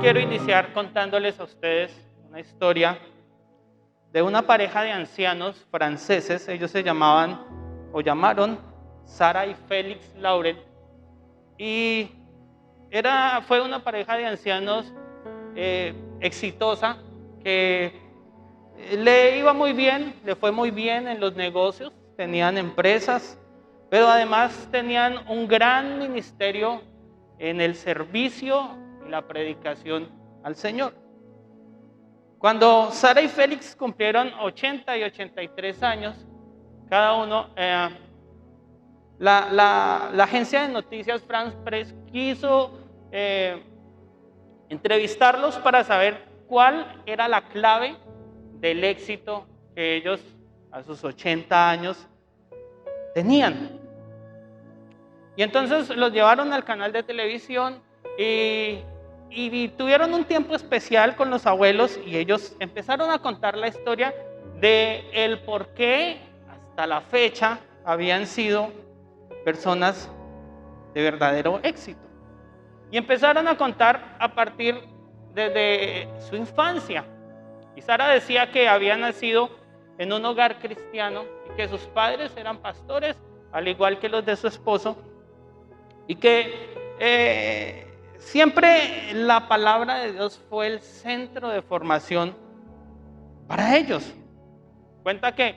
quiero iniciar contándoles a ustedes una historia de una pareja de ancianos franceses. Ellos se llamaron Sara y Félix Laurent, y fue una pareja de ancianos exitosa, que le iba muy bien, le fue muy bien en los negocios, tenían empresas, pero además tenían un gran ministerio en el servicio y la predicación al Señor. Cuando Sara y Félix cumplieron 80 y 83 años, cada uno, la agencia de noticias France Press quiso entrevistarlos para saber cuál era la clave del éxito que ellos a sus 80 años tenían. Y entonces los llevaron al canal de televisión y tuvieron un tiempo especial con los abuelos, y ellos empezaron a contar la historia de el por qué hasta la fecha habían sido personas de verdadero éxito. Y empezaron a contar a partir de su infancia. Y Sara decía que había nacido en un hogar cristiano y que sus padres eran pastores, al igual que los de su esposo, y que siempre la palabra de Dios fue el centro de formación para ellos. Cuenta que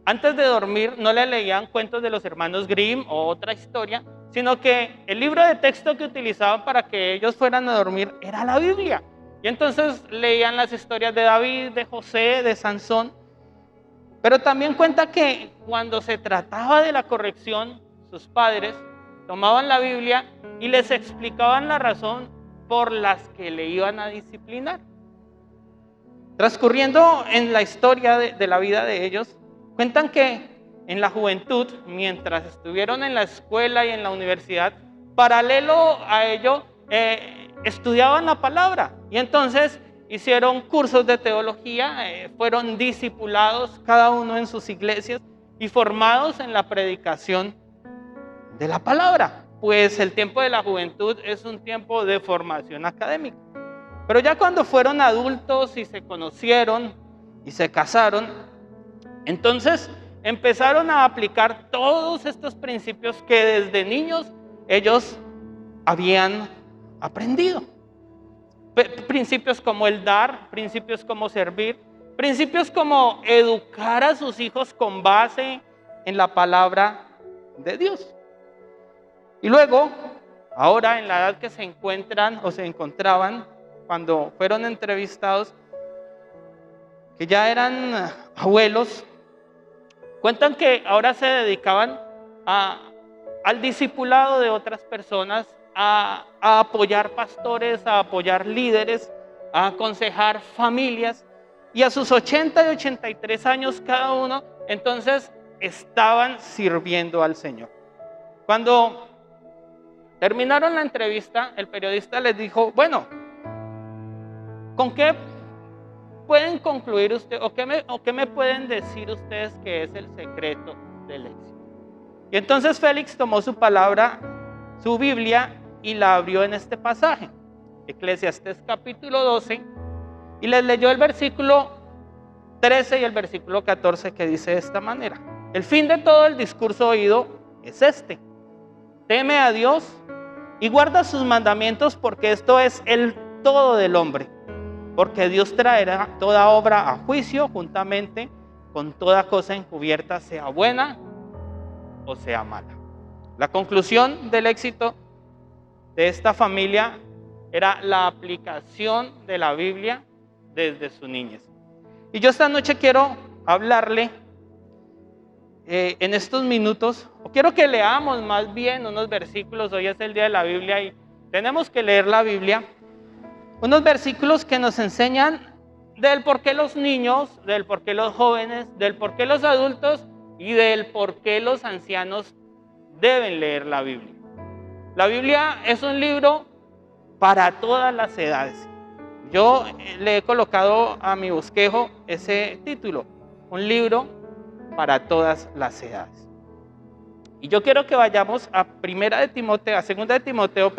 antes de dormir no le leían cuentos de los hermanos Grimm o otra historia, sino que el libro de texto que utilizaban para que ellos fueran a dormir era la Biblia. Y entonces leían las historias de David, de José, de Sansón. Pero también cuenta que cuando se trataba de la corrección, sus padres tomaban la Biblia y les explicaban la razón por las que le iban a disciplinar. Transcurriendo en la historia de la vida de ellos, cuentan que en la juventud, mientras estuvieron en la escuela y en la universidad, paralelo a ello, estudiaban la palabra. Y entonces hicieron cursos de teología, fueron discipulados cada uno en sus iglesias y formados en la predicación de la palabra, pues el tiempo de la juventud es un tiempo de formación académica. Pero ya cuando fueron adultos y se conocieron y se casaron, entonces empezaron a aplicar todos estos principios que desde niños ellos habían aprendido. Principios como el dar, principios como servir, principios como educar a sus hijos con base en la palabra de Dios. Y luego, ahora en la edad que se encuentran o se encontraban cuando fueron entrevistados, que ya eran abuelos, cuentan que ahora se dedicaban al discipulado de otras personas, a apoyar pastores, a apoyar líderes, a aconsejar familias. Y a sus 80 y 83 años cada uno, entonces estaban sirviendo al Señor. Cuando terminaron la entrevista, el periodista les dijo: bueno, ¿con qué pueden concluir ustedes o qué me pueden decir ustedes que es el secreto del éxito? Y entonces Félix tomó su palabra, su Biblia, y la abrió en este pasaje, Eclesiastés capítulo 12, y les leyó el versículo 13 y el versículo 14, que dice de esta manera: el fin de todo el discurso oído es este: teme a Dios y guarda sus mandamientos, porque esto es el todo del hombre. Porque Dios traerá toda obra a juicio juntamente con toda cosa encubierta, sea buena o sea mala. La conclusión del éxito de esta familia era la aplicación de la Biblia desde su niñez. Y yo esta noche quiero hablarle en estos minutos, o quiero que leamos más bien unos versículos. Hoy es el día de la Biblia y tenemos que leer la Biblia. Unos versículos que nos enseñan del por qué los niños, del por qué los jóvenes, del por qué los adultos y del por qué los ancianos deben leer la Biblia. La Biblia es un libro para todas las edades. Yo le he colocado a mi bosquejo ese título: un libro para todas las edades. Y yo quiero que vayamos a 2 de Timoteo,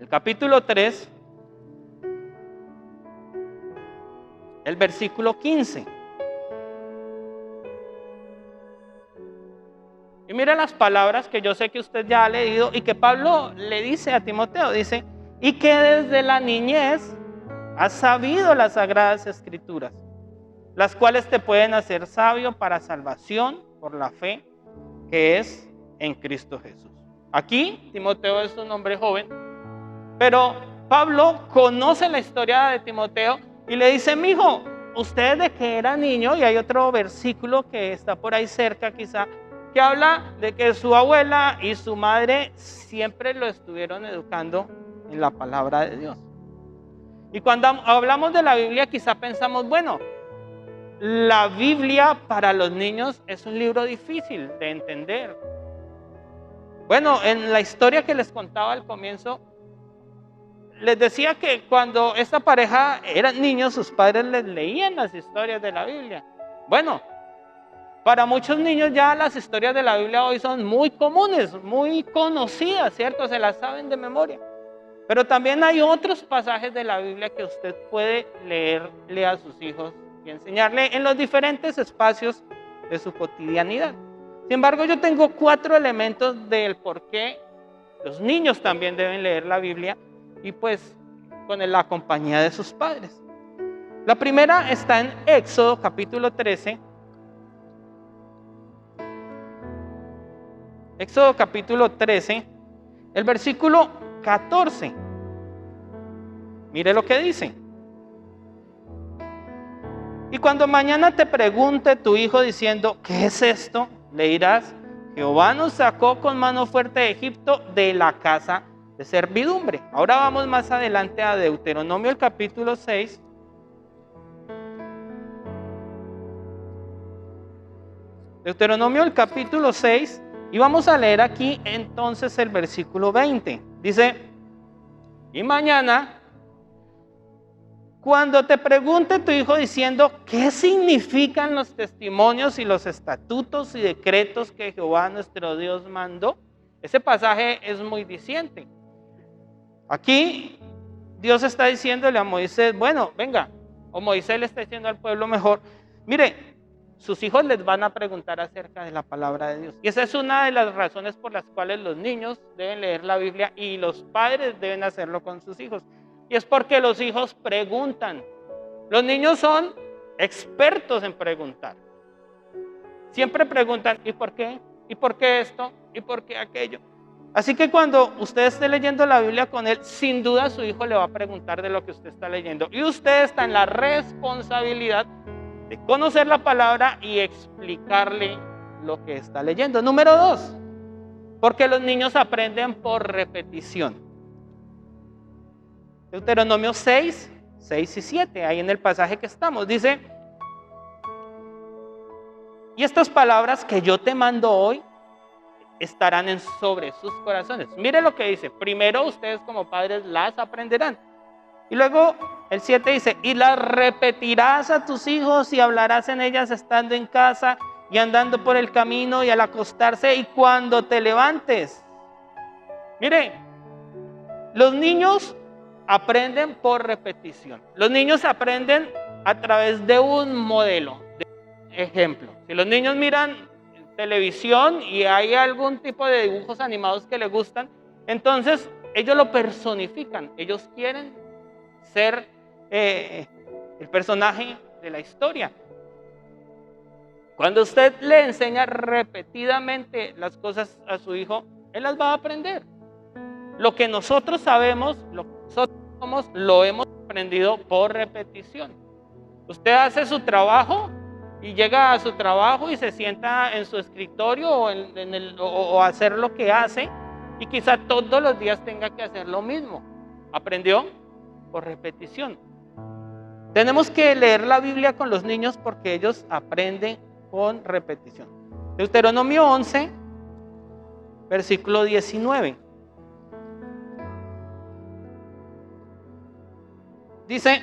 el capítulo 3, el versículo 15. Y mira las palabras que yo sé que usted ya ha leído y que Pablo le dice a Timoteo. Dice, y que desde la niñez has sabido las sagradas escrituras, las cuales te pueden hacer sabio para salvación por la fe que es en Cristo Jesús. Aquí Timoteo es un hombre joven, pero Pablo conoce la historia de Timoteo y le dice, mijo, usted de que era niño, y hay otro versículo que está por ahí cerca quizá, que habla de que su abuela y su madre siempre lo estuvieron educando en la palabra de Dios. Y cuando hablamos de la Biblia quizá pensamos, bueno, la Biblia para los niños es un libro difícil de entender. Bueno, en la historia que les contaba al comienzo, les decía que cuando esta pareja eran niños, sus padres les leían las historias de la Biblia. Bueno, para muchos niños ya las historias de la Biblia hoy son muy comunes, muy conocidas, ¿cierto? Se las saben de memoria. Pero también hay otros pasajes de la Biblia que usted puede leerle a sus hijos y enseñarle en los diferentes espacios de su cotidianidad. Sin embargo, yo tengo 4 elementos del por qué los niños también deben leer la Biblia y pues con la compañía de sus padres. La primera está en Éxodo capítulo 13. Éxodo capítulo 13, el versículo 14. Mire lo que dice. Y cuando mañana te pregunte tu hijo diciendo, ¿qué es esto? Le dirás, Jehová nos sacó con mano fuerte de Egipto, de la casa de servidumbre. Ahora vamos más adelante a Deuteronomio el capítulo 6. Deuteronomio el capítulo 6. Y vamos a leer aquí entonces el versículo 20. Dice, y mañana, cuando te pregunte tu hijo diciendo, ¿qué significan los testimonios y los estatutos y decretos que Jehová nuestro Dios mandó? Ese pasaje es muy diciente. Aquí Dios está diciéndole a Moisés, bueno, venga, o Moisés le está diciendo al pueblo mejor, mire, sus hijos les van a preguntar acerca de la palabra de Dios. Y esa es una de las razones por las cuales los niños deben leer la Biblia y los padres deben hacerlo con sus hijos. Y es porque los hijos preguntan. Los niños son expertos en preguntar. Siempre preguntan, ¿y por qué? ¿Y por qué esto? ¿Y por qué aquello? Así que cuando usted esté leyendo la Biblia con él, sin duda su hijo le va a preguntar de lo que usted está leyendo. Y usted está en la responsabilidad de conocer la palabra y explicarle lo que está leyendo. Número 2, porque los niños aprenden por repetición. Deuteronomio 6, 6 y 7, ahí en el pasaje que estamos, dice, y estas palabras que yo te mando hoy estarán sobre sus corazones. Mire lo que dice, primero ustedes como padres las aprenderán. Y luego el 7 dice, y las repetirás a tus hijos y hablarás en ellas estando en casa y andando por el camino y al acostarse y cuando te levantes. Mire, los niños aprenden por repetición. Los niños aprenden a través de un modelo, de un ejemplo. Si los niños miran televisión y hay algún tipo de dibujos animados que les gustan, entonces ellos lo personifican. Ellos quieren ser el personaje de la historia. Cuando usted le enseña repetidamente las cosas a su hijo, él las va a aprender. Lo que nosotros sabemos, lo que nosotros somos, lo hemos aprendido por repetición. Usted hace su trabajo y llega a su trabajo y se sienta en su escritorio o hacer lo que hace y quizá todos los días tenga que hacer lo mismo. ¿Aprendió? Por repetición. Tenemos que leer la Biblia con los niños porque ellos aprenden con repetición. Deuteronomio 11, versículo 19. Dice,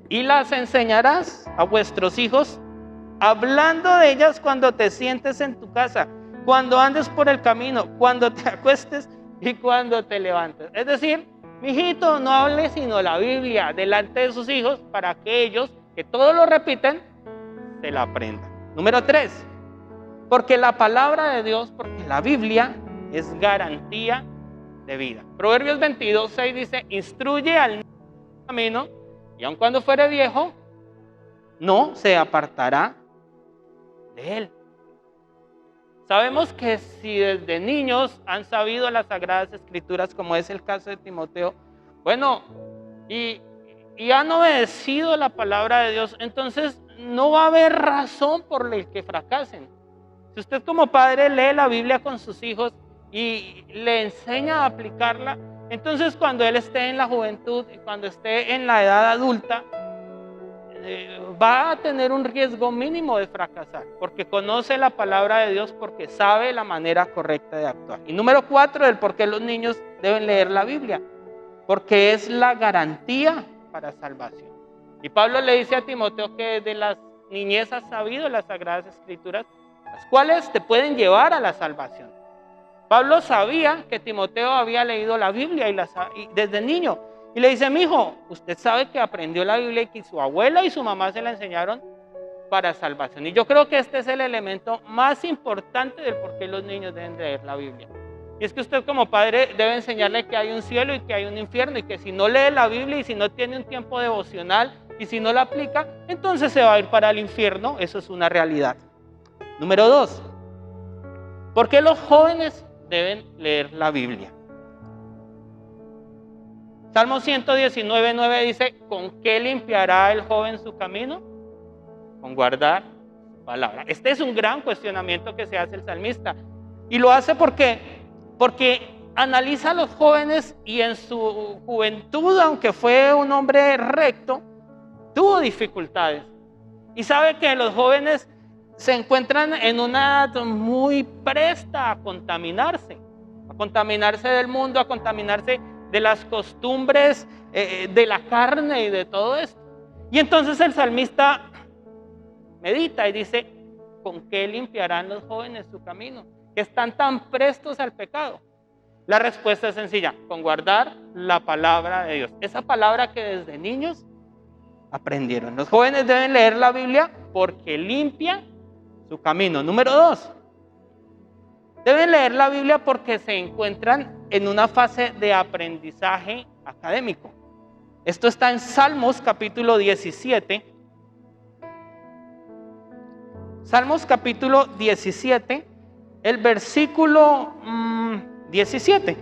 y las enseñarás a vuestros hijos, hablando de ellas cuando te sientes en tu casa, cuando andes por el camino, cuando te acuestes y cuando te levantes. Es decir, mijito, no hable sino la Biblia delante de sus hijos para que ellos, que todos lo repiten, se la aprendan. Número 3, porque la palabra de Dios, porque la Biblia es garantía de vida. Proverbios 22:6 dice, instruye al niño en el camino y aun cuando fuere viejo, no se apartará de él. Sabemos que si desde niños han sabido las Sagradas Escrituras, como es el caso de Timoteo, bueno, y han obedecido la palabra de Dios, entonces no va a haber razón por la que fracasen. Si usted como padre lee la Biblia con sus hijos y le enseña a aplicarla, entonces cuando él esté en la juventud y cuando esté en la edad adulta, va a tener un riesgo mínimo de fracasar, porque conoce la palabra de Dios, porque sabe la manera correcta de actuar. Y número 4, del por qué los niños deben leer la Biblia, porque es la garantía para salvación. Y Pablo le dice a Timoteo que desde las niñez has sabido las Sagradas Escrituras, las cuales te pueden llevar a la salvación. Pablo sabía que Timoteo había leído la Biblia y desde niño. Y le dice, mijo, usted sabe que aprendió la Biblia y que su abuela y su mamá se la enseñaron para salvación. Y yo creo que este es el elemento más importante del por qué los niños deben leer la Biblia. Y es que usted como padre debe enseñarle que hay un cielo y que hay un infierno, y que si no lee la Biblia y si no tiene un tiempo devocional y si no la aplica, entonces se va a ir para el infierno. Eso es una realidad. Número 2, ¿por qué los jóvenes deben leer la Biblia? Salmo 119:9 dice, ¿con qué limpiará el joven su camino? Con guardar su palabra. Este es un gran cuestionamiento que se hace el salmista. Y lo hace porque analiza a los jóvenes y en su juventud, aunque fue un hombre recto, tuvo dificultades. Y sabe que los jóvenes se encuentran en una edad muy presta a contaminarse del mundo, a contaminarse de las costumbres, de la carne y de todo esto. Y entonces el salmista medita y dice, ¿con qué limpiarán los jóvenes su camino? Que están tan prestos al pecado. La respuesta es sencilla, con guardar la palabra de Dios. Esa palabra que desde niños aprendieron. Los jóvenes deben leer la Biblia porque limpia su camino. Número 2, deben leer la Biblia porque se encuentran en una fase de aprendizaje académico. Esto está en Salmos capítulo 17. Salmos capítulo 17, el versículo 17.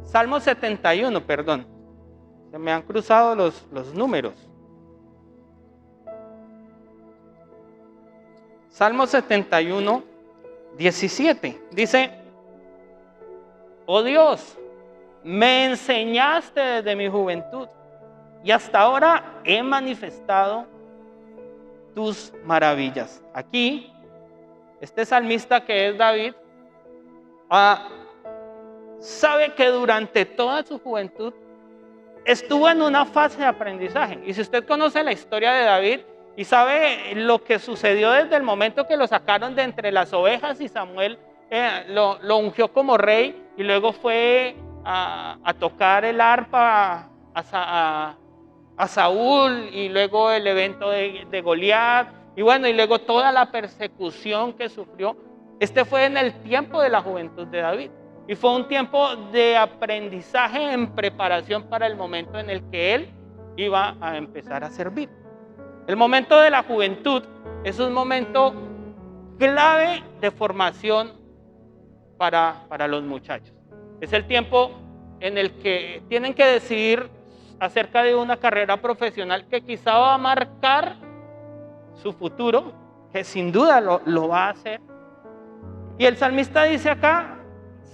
Salmo 71, perdón. Se me han cruzado los números. Salmo 71, 17. Dice, oh Dios, me enseñaste desde mi juventud y hasta ahora he manifestado tus maravillas. Aquí, este salmista que es David, sabe que durante toda su juventud estuvo en una fase de aprendizaje. Y si usted conoce la historia de David y sabe lo que sucedió desde el momento que lo sacaron de entre las ovejas y Samuel lo ungió como rey, y luego fue a tocar el arpa a Saúl, y luego el evento de Goliat, y bueno, y luego toda la persecución que sufrió. Este fue en el tiempo de la juventud de David. Y fue un tiempo de aprendizaje en preparación para el momento en el que él iba a empezar a servir. El momento de la juventud es un momento clave de formación para los muchachos. Es el tiempo en el que tienen que decidir acerca de una carrera profesional que quizá va a marcar su futuro, que sin duda lo va a hacer. Y el salmista dice acá,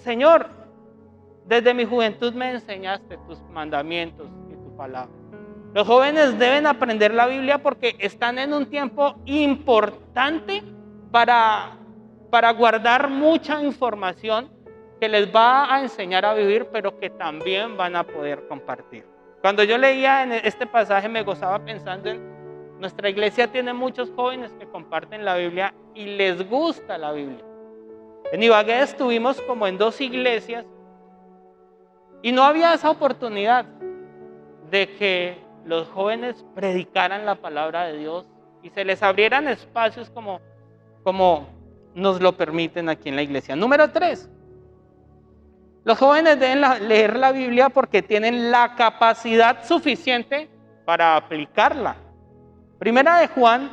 Señor, desde mi juventud me enseñaste tus mandamientos y tu palabra. Los jóvenes deben aprender la Biblia porque están en un tiempo importante para guardar mucha información que les va a enseñar a vivir, pero que también van a poder compartir. Cuando yo leía en este pasaje me gozaba pensando en nuestra iglesia tiene muchos jóvenes que comparten la Biblia y les gusta la Biblia. En Ibagué estuvimos como en 2 iglesias y no había esa oportunidad de que los jóvenes predicaran la palabra de Dios y se les abrieran espacios como nos lo permiten aquí en la iglesia. Número 3. Los jóvenes deben leer la Biblia porque tienen la capacidad suficiente para aplicarla. Primera de Juan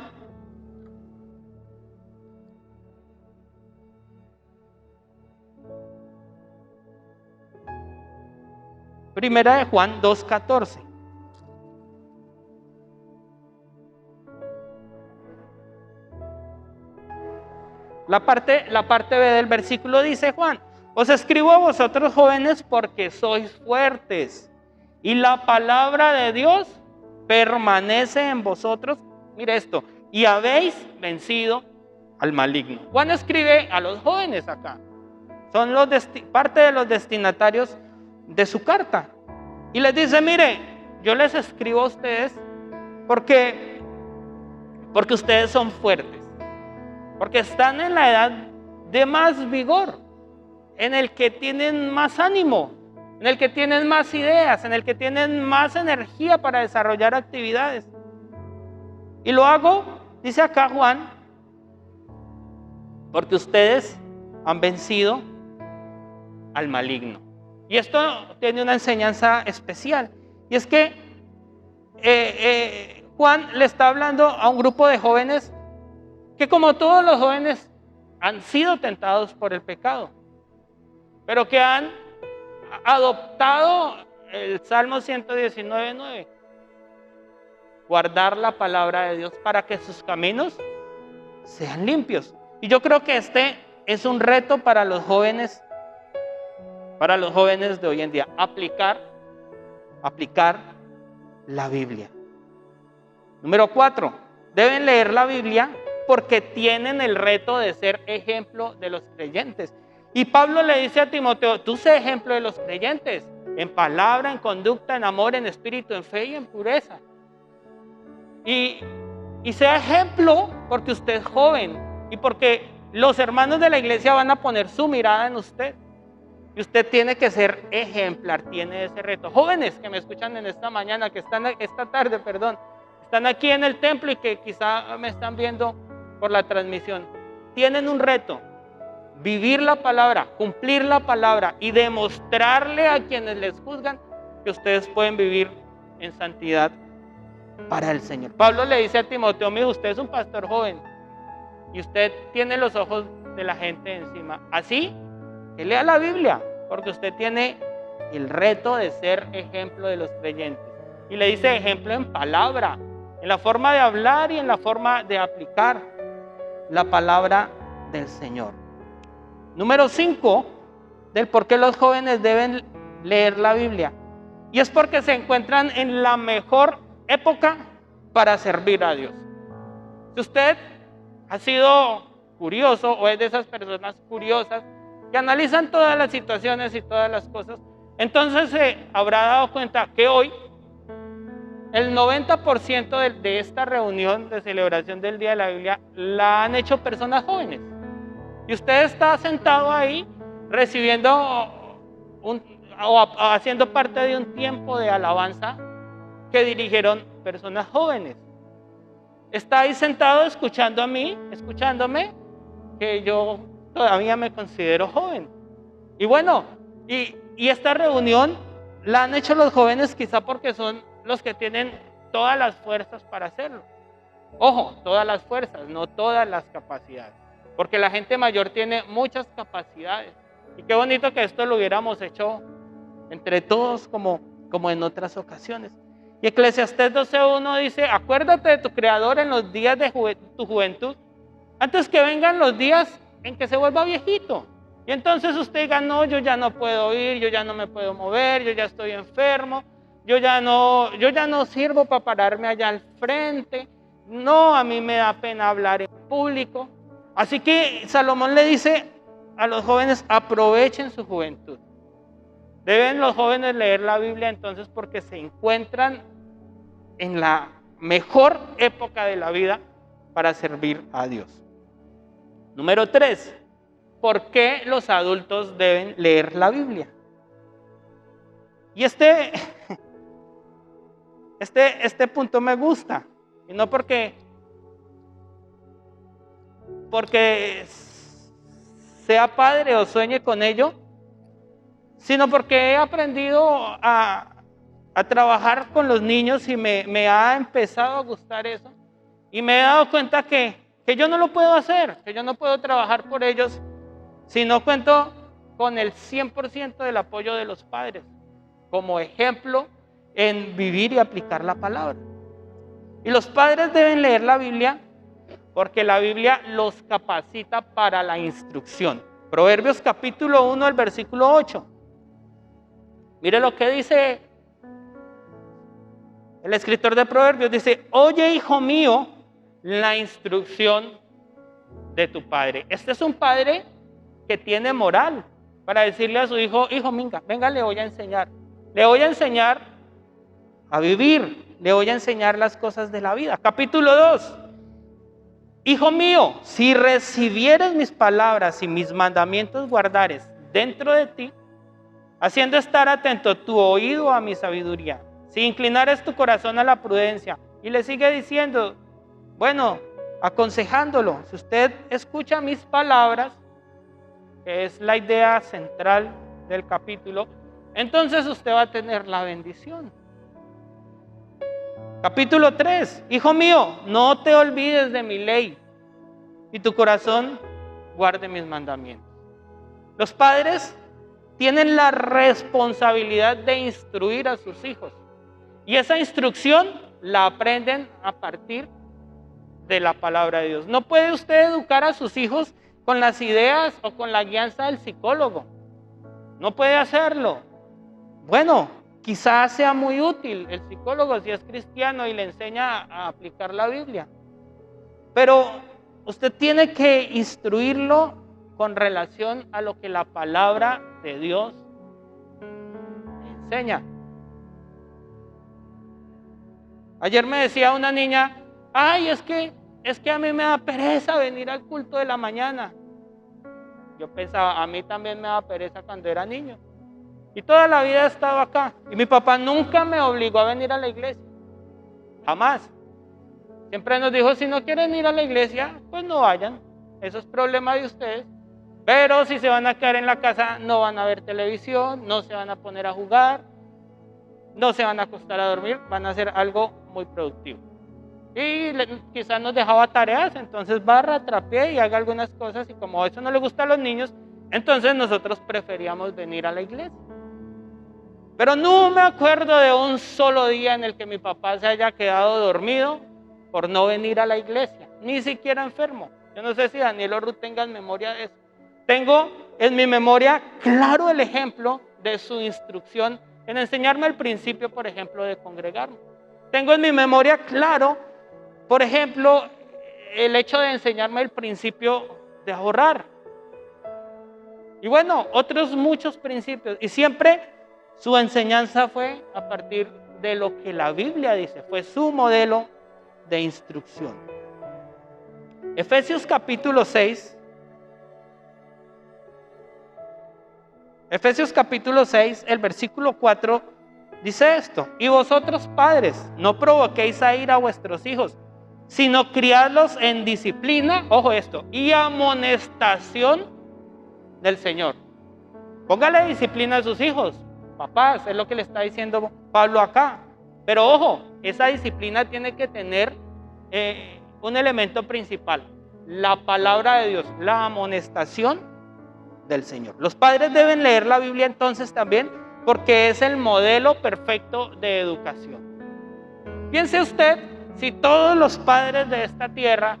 2:14. La parte B del versículo dice Juan: os escribo a vosotros jóvenes porque sois fuertes y la palabra de Dios permanece en vosotros. Mire esto: y habéis vencido al maligno. Juan escribe a los jóvenes acá. Son parte de los destinatarios de su carta. Y les dice: mire, yo les escribo a ustedes porque ustedes son fuertes. Porque están en la edad de más vigor, en el que tienen más ánimo, en el que tienen más ideas, en el que tienen más energía para desarrollar actividades. Y lo hago, dice acá Juan, porque ustedes han vencido al maligno. Y esto tiene una enseñanza especial. Y es que Juan le está hablando a un grupo de jóvenes que, como todos los jóvenes, han sido tentados por el pecado, pero que han adoptado el Salmo 119:9. Guardar la palabra de Dios para que sus caminos sean limpios. Y yo creo que este es un reto para los jóvenes de hoy en día. Aplicar la Biblia. Número 4. Deben leer la Biblia porque tienen el reto de ser ejemplo de los creyentes. Y Pablo le dice a Timoteo: tú sé ejemplo de los creyentes, en palabra, en conducta, en amor, en espíritu, en fe y en pureza. Y sea ejemplo porque usted es joven y porque los hermanos de la iglesia van a poner su mirada en usted. Y usted tiene que ser ejemplar, tiene ese reto. Jóvenes que me escuchan en esta mañana, esta tarde, están aquí en el templo y que quizá me están viendo por la transmisión, tienen un reto: vivir la palabra, cumplir la palabra y demostrarle a quienes les juzgan que ustedes pueden vivir en santidad para el Señor. Pablo le dice a Timoteo: mire, usted es un pastor joven y usted tiene los ojos de la gente encima, así que lea la Biblia porque usted tiene el reto de ser ejemplo de los creyentes. Y le dice ejemplo en palabra, en la forma de hablar y en la forma de aplicar la palabra del Señor. Número 5 del por qué los jóvenes deben leer la Biblia. Y es porque se encuentran en la mejor época para servir a Dios. Si usted ha sido curioso o es de esas personas curiosas que analizan todas las situaciones y todas las cosas, entonces se habrá dado cuenta que hoy el 90% de esta reunión de celebración del Día de la Biblia la han hecho personas jóvenes. Y usted está sentado ahí recibiendo o haciendo parte de un tiempo de alabanza que dirigieron personas jóvenes. Está ahí sentado escuchándome, que yo todavía me considero joven. Y bueno, y esta reunión la han hecho los jóvenes quizá porque son los que tienen todas las fuerzas para hacerlo. Ojo, todas las fuerzas, no todas las capacidades. Porque la gente mayor tiene muchas capacidades. Y qué bonito que esto lo hubiéramos hecho entre todos como en otras ocasiones. Y Eclesiastés 12:1 dice: acuérdate de tu Creador en los días de tu juventud, antes que vengan los días en que se vuelva viejito. Y entonces usted diga: no, yo ya no puedo ir, yo ya no me puedo mover, yo ya estoy enfermo, yo ya no sirvo para pararme allá al frente, no, a mí me da pena hablar en público. Así que Salomón le dice a los jóvenes: aprovechen su juventud. Deben los jóvenes leer la Biblia entonces porque se encuentran en la mejor época de la vida para servir a Dios. Número 3. por qué los adultos deben leer la Biblia. Y este punto me gusta, y no porque sea padre o sueñe con ello, sino porque he aprendido a trabajar con los niños y me ha empezado a gustar eso. Y me he dado cuenta que yo no lo puedo hacer, que yo no puedo trabajar por ellos si no cuento con el 100% del apoyo de los padres, como ejemplo en vivir y aplicar la palabra. Y los padres deben leer la Biblia porque la Biblia los capacita para la instrucción. Proverbios capítulo 1, el versículo 8. Mire lo que dice el escritor de Proverbios, dice: oye, hijo mío, la instrucción de tu padre. Este es un padre que tiene moral para decirle a su hijo: hijo, venga, le voy a enseñar. Le voy a enseñar a vivir, le voy a enseñar las cosas de la vida. Capítulo 2. Hijo mío, si recibieres mis palabras y mis mandamientos guardares dentro de ti, haciendo estar atento tu oído a mi sabiduría, si inclinares tu corazón a la prudencia. Y le sigue diciendo, bueno, aconsejándolo, si usted escucha mis palabras, que es la idea central del capítulo, entonces usted va a tener la bendición. Capítulo 3, hijo mío, no te olvides de mi ley y tu corazón guarde mis mandamientos. Los padres tienen la responsabilidad de instruir a sus hijos y esa instrucción la aprenden a partir de la palabra de Dios. No puede usted educar a sus hijos con las ideas o con la guianza del psicólogo. No puede hacerlo. Bueno, quizás sea muy útil el psicólogo si es cristiano y le enseña a aplicar la Biblia. Pero usted tiene que instruirlo con relación a lo que la palabra de Dios enseña. Ayer me decía una niña, ay, es que a mí me da pereza venir al culto de la mañana. Yo pensaba, a mí también me daba pereza cuando era niño. Y toda la vida he estado acá. Y mi papá nunca me obligó a venir a la iglesia. Jamás. Siempre nos dijo, si no quieren ir a la iglesia, pues no vayan. Eso es problema de ustedes. Pero si se van a quedar en la casa, no van a ver televisión, no se van a poner a jugar, no se van a acostar a dormir, van a hacer algo muy productivo. Y quizás nos dejaba tareas, entonces barra, trapee y haga algunas cosas. Y como eso no le gusta a los niños, entonces nosotros preferíamos venir a la iglesia. Pero no me acuerdo de un solo día en el que mi papá se haya quedado dormido por no venir a la iglesia, ni siquiera enfermo. Yo no sé si Daniel o Ruth tengan memoria de eso. Tengo en mi memoria claro el ejemplo de su instrucción en enseñarme el principio, por ejemplo, de congregarme. Tengo en mi memoria claro, por ejemplo, el hecho de enseñarme el principio de ahorrar. Y bueno, otros muchos principios. Y siempre su enseñanza fue a partir de lo que la Biblia dice, fue su modelo de instrucción. Efesios capítulo 6. Efesios capítulo 6, el versículo 4 dice esto: y vosotros padres, no provoquéis a ira a vuestros hijos, sino criadlos en disciplina, ojo esto, y amonestación del Señor. Póngale disciplina a sus hijos, papás, es lo que le está diciendo Pablo acá. Pero ojo, esa disciplina tiene que tener un elemento principal, la palabra de Dios, la amonestación del Señor. Los padres deben leer la Biblia entonces también porque es el modelo perfecto de educación. Piense usted, si todos los padres de esta tierra,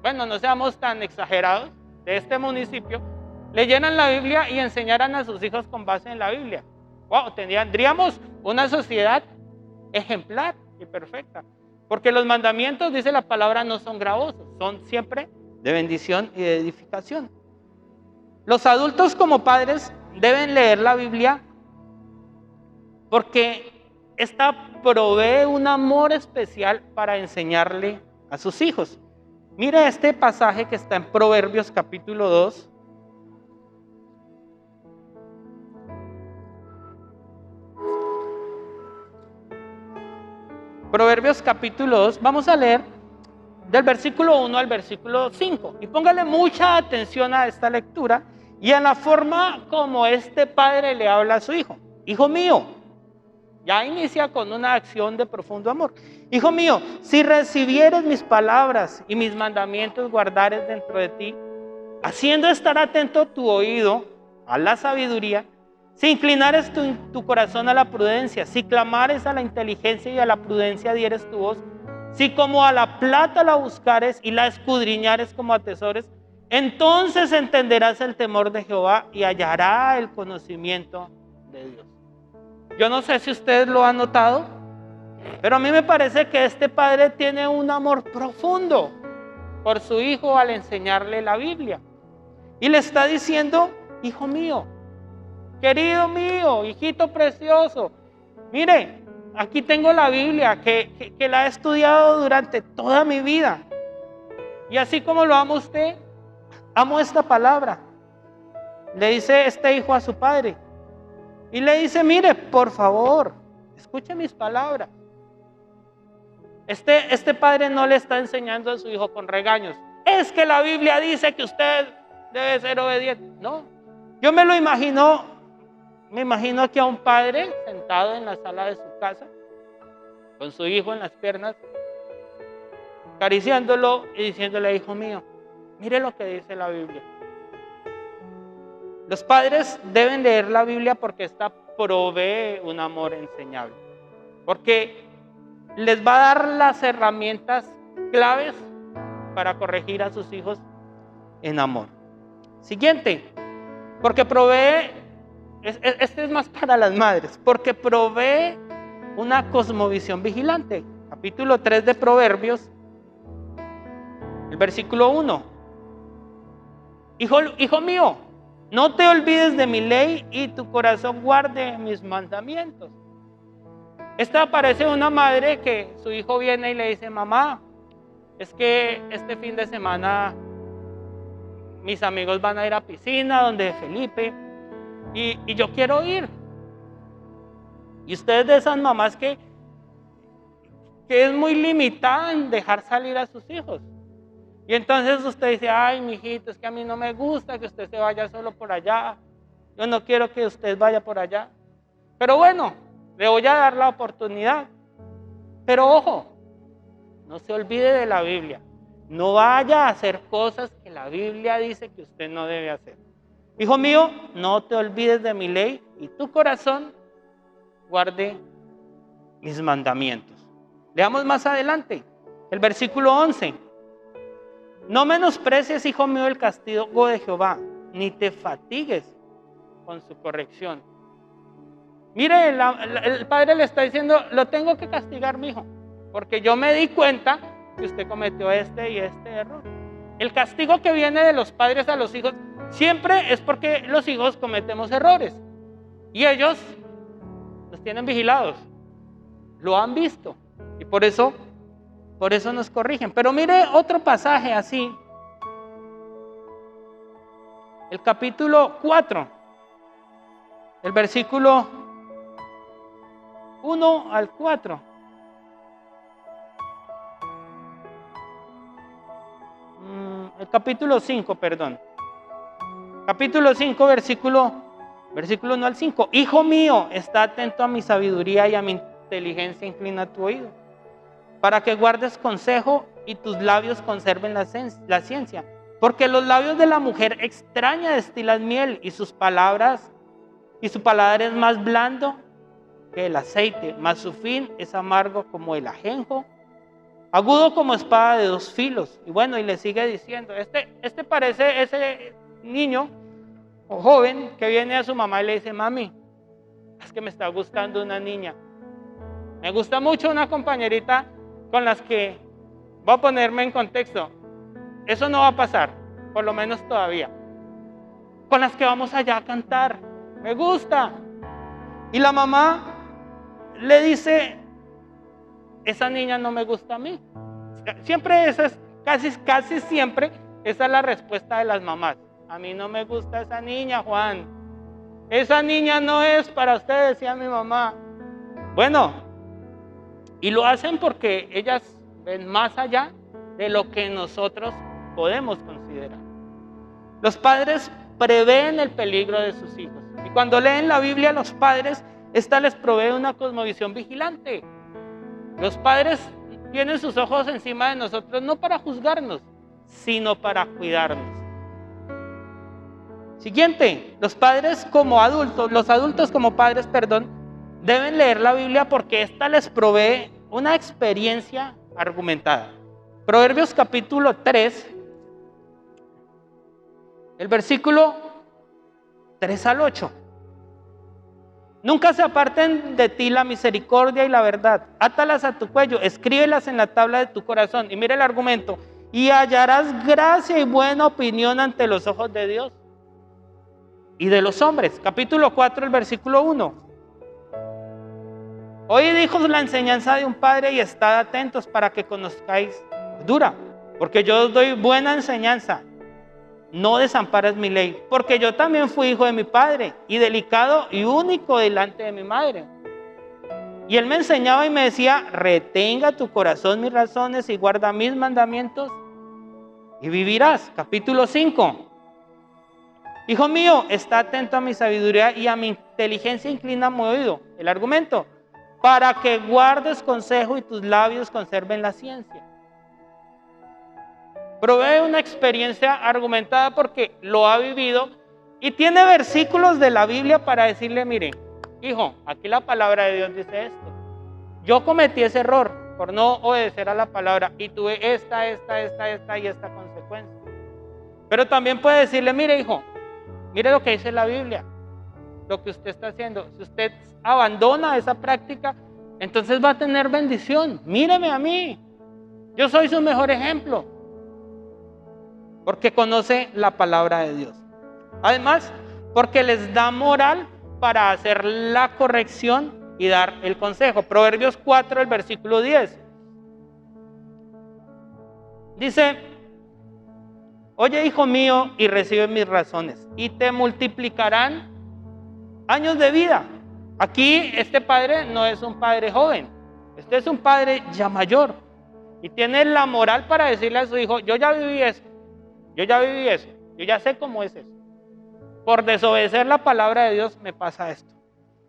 bueno, no seamos tan exagerados, de este municipio, leyeran la Biblia y enseñaran a sus hijos con base en la Biblia. Wow, tendríamos una sociedad ejemplar y perfecta. Porque los mandamientos, dice la palabra, no son gravosos, son siempre de bendición y de edificación. Los adultos como padres deben leer la Biblia porque esta provee un amor especial para enseñarle a sus hijos. Mire este pasaje que está en Proverbios capítulo 2, Proverbios capítulo 2, vamos a leer del versículo 1 al versículo 5. Y póngale mucha atención a esta lectura y a la forma como este padre le habla a su hijo. Hijo mío, ya inicia con una acción de profundo amor. Hijo mío, si recibieres mis palabras y mis mandamientos guardares dentro de ti, haciendo estar atento tu oído a la sabiduría, si inclinares tu corazón a la prudencia, si clamares a la inteligencia y a la prudencia dieres tu voz, si como a la plata la buscares y la escudriñares como a tesoros, entonces entenderás el temor de Jehová y hallará el conocimiento de Dios. Yo no sé si ustedes lo han notado, pero a mí me parece que este padre tiene un amor profundo por su hijo al enseñarle la Biblia. Y le está diciendo, hijo mío, querido mío, hijito precioso, mire, aquí tengo la Biblia que la he estudiado durante toda mi vida. Y así como lo ama usted, amo esta palabra. Le dice este hijo a su padre. Y le dice, mire, por favor, escuche mis palabras. Este padre no le está enseñando a su hijo con regaños. Es que la Biblia dice que usted debe ser obediente. No, yo me imagino aquí a un padre sentado en la sala de su casa, con su hijo en las piernas, acariciándolo y diciéndole, hijo mío, mire lo que dice la Biblia. Los padres deben leer la Biblia porque esta provee un amor enseñable. Porque les va a dar las herramientas claves para corregir a sus hijos en amor. Siguiente, porque provee, este es más para las madres, porque provee una cosmovisión vigilante. Capítulo 3 de Proverbios, el versículo 1. Hijo mío, no te olvides de mi ley y tu corazón guarde mis mandamientos. Esta parece una madre que su hijo viene y le dice, mamá, es que este fin de semana mis amigos van a ir a piscina donde Felipe y yo quiero ir. Y usted es de esas mamás que es muy limitada en dejar salir a sus hijos. Y entonces usted dice, ay, mijito, es que a mí no me gusta que usted se vaya solo por allá. Yo no quiero que usted vaya por allá. Pero bueno, le voy a dar la oportunidad. Pero ojo, no se olvide de la Biblia. No vaya a hacer cosas que la Biblia dice que usted no debe hacer. Hijo mío, no te olvides de mi ley y tu corazón guarde mis mandamientos. Leamos más adelante, el versículo 11. No menosprecies, hijo mío, el castigo de Jehová, ni te fatigues con su corrección. Mire, el padre le está diciendo, lo tengo que castigar, mi hijo, porque yo me di cuenta que usted cometió este y este error. El castigo que viene de los padres a los hijos siempre es porque los hijos cometemos errores y ellos los tienen vigilados, lo han visto y por eso nos corrigen. Pero mire otro pasaje así, el capítulo 4, el versículo 1 al 4. El capítulo 5, perdón. Capítulo 5, versículo 1 al 5. Hijo mío, está atento a mi sabiduría y a mi inteligencia, inclina tu oído, para que guardes consejo y tus labios conserven la ciencia. Porque los labios de la mujer extraña destilan miel y su paladar es más blando que el aceite, mas su fin es amargo como el ajenjo, agudo como espada de dos filos. Y bueno, y le sigue diciendo, este parece ese niño o joven que viene a su mamá y le dice, mami, es que me está gustando una niña. Me gusta mucho una compañerita con las que voy a ponerme en contexto. Eso no va a pasar, por lo menos todavía. Con las que vamos allá a cantar. Me gusta. Y la mamá le dice, esa niña no me gusta a mí. Siempre esa es, casi siempre, esa es la respuesta de las mamás. A mí no me gusta esa niña, Juan. Esa niña no es para usted, decía mi mamá. Bueno, Y lo hacen porque ellas ven más allá de lo que nosotros podemos considerar. Los padres prevén el peligro de sus hijos. Y cuando leen la Biblia, los padres, esta les provee una cosmovisión vigilante. Los padres tienen sus ojos encima de nosotros no para juzgarnos, sino para cuidarnos. Siguiente, los adultos como padres, deben leer la Biblia porque esta les provee una experiencia argumentada. Proverbios capítulo 3, el versículo 3 al 8. Nunca se aparten de ti la misericordia y la verdad. Átalas a tu cuello, escríbelas en la tabla de tu corazón. Y mire el argumento. Y hallarás gracia y buena opinión ante los ojos de Dios y de los hombres. Capítulo 4, el versículo 1. Oíd, hijos, la enseñanza de un padre y estad atentos para que conozcáis dura, porque yo os doy buena enseñanza. No desampares mi ley, porque yo también fui hijo de mi padre, y delicado y único delante de mi madre. Y él me enseñaba y me decía, retenga tu corazón mis razones y guarda mis mandamientos, y vivirás. Capítulo 5. Hijo mío, está atento a mi sabiduría y a mi inteligencia inclina mi oído. El argumento, para que guardes consejo y tus labios conserven la ciencia. Provee una experiencia argumentada porque lo ha vivido y tiene versículos de la Biblia para decirle, mire, hijo, aquí la palabra de Dios dice esto. Yo cometí ese error por no obedecer a la palabra y tuve esta y esta consecuencia. Pero también puede decirle, mire, hijo, mire lo que dice la Biblia, lo que usted está haciendo. Si usted abandona esa práctica, entonces va a tener bendición. Míreme a mí, yo soy su mejor ejemplo. Porque conoce la palabra de Dios. Además, porque les da moral para hacer la corrección y dar el consejo. Proverbios 4, el versículo 10. Dice, oye, hijo mío, y recibe mis razones, y te multiplicarán años de vida. Aquí este padre no es un padre joven, este es un padre ya mayor. Y tiene la moral para decirle a su hijo, yo ya viví eso. Yo ya sé cómo es eso. Por desobedecer la palabra de Dios me pasa esto.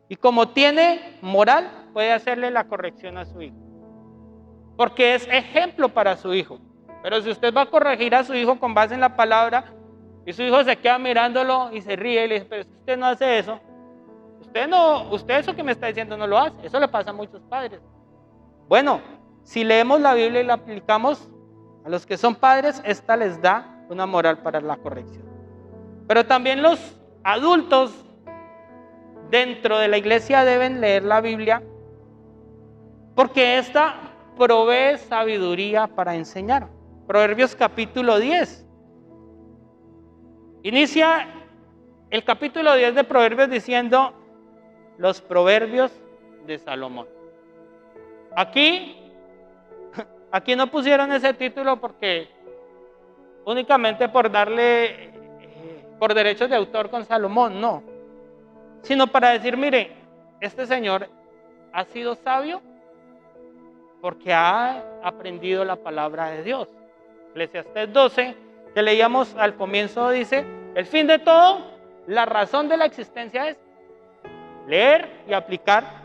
Y como tiene moral, puede hacerle la corrección a su hijo. Porque es ejemplo para su hijo. Pero si usted va a corregir a su hijo con base en la palabra, y su hijo se queda mirándolo y se ríe y le dice, pero es que usted no hace eso. Usted eso que me está diciendo no lo hace. Eso le pasa a muchos padres. Bueno, si leemos la Biblia y la aplicamos a los que son padres, esta les da una moral para la corrección. Pero también los adultos dentro de la iglesia deben leer la Biblia porque esta provee sabiduría para enseñar. Proverbios capítulo 10. Inicia el capítulo 10 de Proverbios diciendo los proverbios de Salomón. Aquí no pusieron ese título porque únicamente por darle por derechos de autor con Salomón, no, sino para decir, mire, este señor ha sido sabio porque ha aprendido la palabra de Dios. Eclesiastés 12, que leíamos al comienzo, dice, el fin de todo, la razón de la existencia es leer y aplicar